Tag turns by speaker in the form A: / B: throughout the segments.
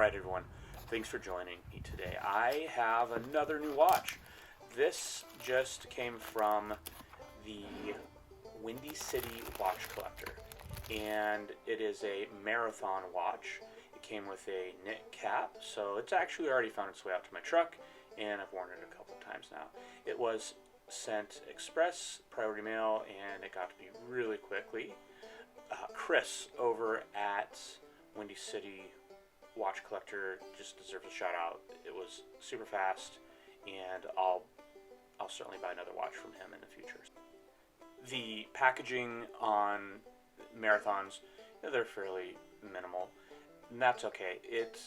A: Alright everyone, thanks for joining me today. I have another new watch. This just came from the Windy City Watch Collector, and it is a marathon watch. It came with a knit cap, so it's actually already found its way out to my truck, and I've worn it a couple of times now. It was sent express, priority mail, and it got to me really quickly. Chris over at Windy City Watch Collector just deserves a shout out. It was super fast, and I'll certainly buy another watch from him in the future. The packaging on marathons, they're fairly minimal, and that's okay. It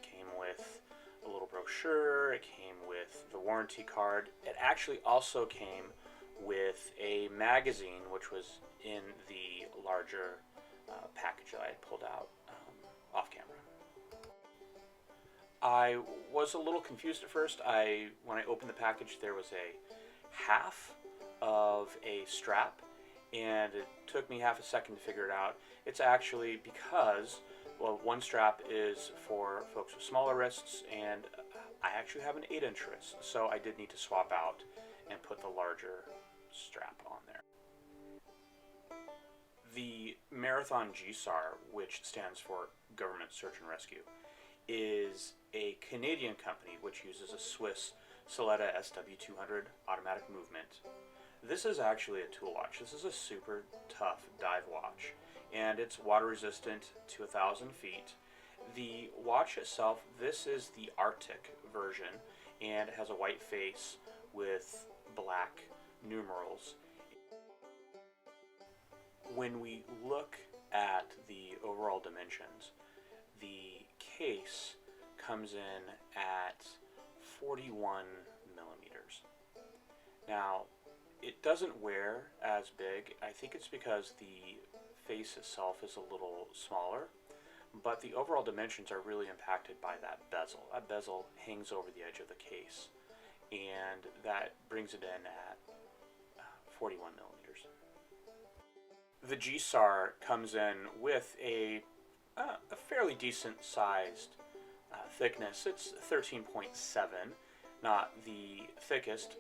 A: came with a little brochure, it came with the warranty card. It actually also came with a magazine, which was in the larger package that I had pulled out off camera. I was a little confused at first. When I opened the package, there was a half of a strap, and it took me half a second to figure it out. It's actually because, well, one strap is for folks with smaller wrists, and I actually have an 8-inch wrist, so I did need to swap out and put the larger strap on there. The Marathon GSAR, which stands for Government Search and Rescue, is a Canadian company which uses a Swiss Soletta SW200 automatic movement. This is actually a tool watch. This is a super tough dive watch, and it's water resistant to 1,000 feet. The watch itself, this is the Arctic version, and it has a white face with black numerals. When we look at the overall dimensions, the case comes in at 41 millimeters. Now, it doesn't wear as big. I think it's because the face itself is a little smaller, but the overall dimensions are really impacted by that bezel. That bezel hangs over the edge of the case, and that brings it in at 41 millimeters. The GSAR comes in with a fairly decent sized thickness. It's 13.7, not the thickest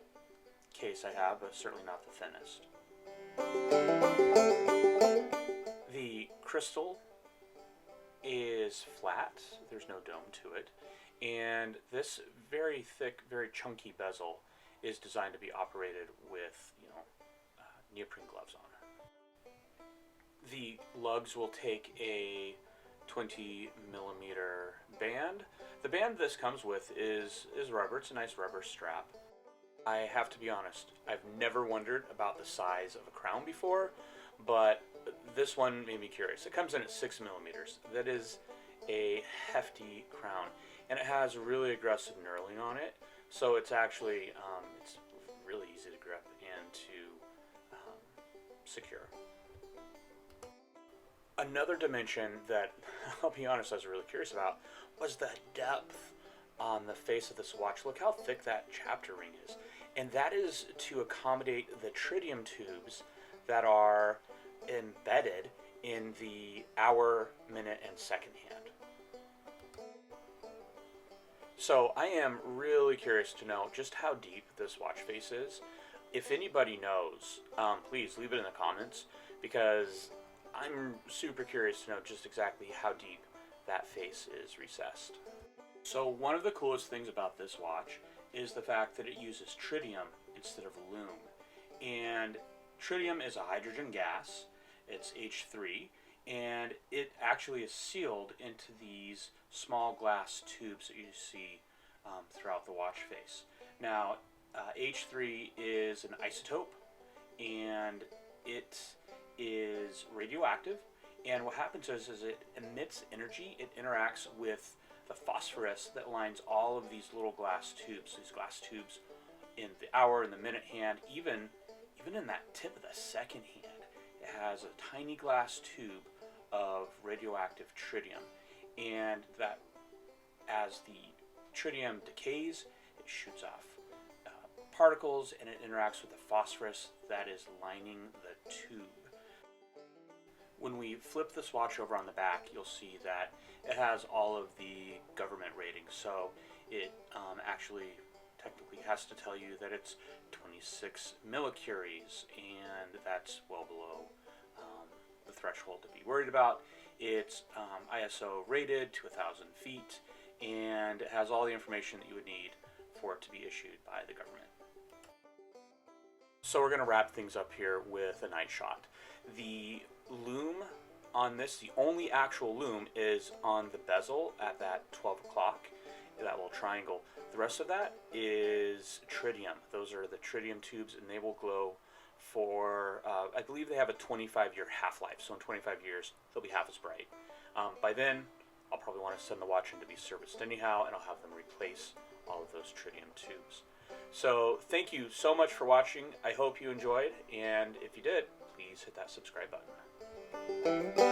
A: case I have, but certainly not the thinnest. The crystal is flat, there's no dome to it, and this very thick, very chunky bezel is designed to be operated with, neoprene gloves on. The lugs will take a 20 millimeter band. The band this comes with is rubber. It's a nice rubber strap. I have to be honest, I've never wondered about the size of a crown before, but this one made me curious. It comes in at 6 millimeters. That is a hefty crown, and it has really aggressive knurling on it, so it's actually it's really easy to grip and to secure. Another dimension that, I'll be honest, I was really curious about was the depth on the face of this watch. Look how thick that chapter ring is. And that is to accommodate the tritium tubes that are embedded in the hour, minute, and second hand. So I am really curious to know just how deep this watch face is. If anybody knows, please leave it in the comments, because I'm super curious to know just exactly how deep that face is recessed. So one of the coolest things about this watch is the fact that it uses tritium instead of lume. And tritium is a hydrogen gas, it's H3, and it actually is sealed into these small glass tubes that you see throughout the watch face. Now, H3 is an isotope, and it is radioactive, and what happens is it emits energy. It interacts with the phosphorus that lines all of these little glass tubes, in the hour and the minute hand, even in that tip of the second hand, it has a tiny glass tube of radioactive tritium, and that as the tritium decays, it shoots off particles, and it interacts with the phosphorus that is lining the tube. When we flip this watch over on the back, you'll see that it has all of the government rating. So it actually technically has to tell you that it's 26 millicuries, and that's well below the threshold to be worried about. It's ISO rated to 1,000 feet, and it has all the information that you would need for it to be issued by the government. So we're going to wrap things up here with a night shot. The lume on this, the only actual lume, is on the bezel at that 12 o'clock, that little triangle. The rest of that is tritium. Those are the tritium tubes, and they will glow for, I believe they have a 25-year half-life, so in 25 years, they'll be half as bright. By then, I'll probably want to send the watch in to be serviced anyhow, and I'll have them replace all of those tritium tubes. So thank you so much for watching. I hope you enjoyed, and if you did, please hit that subscribe button.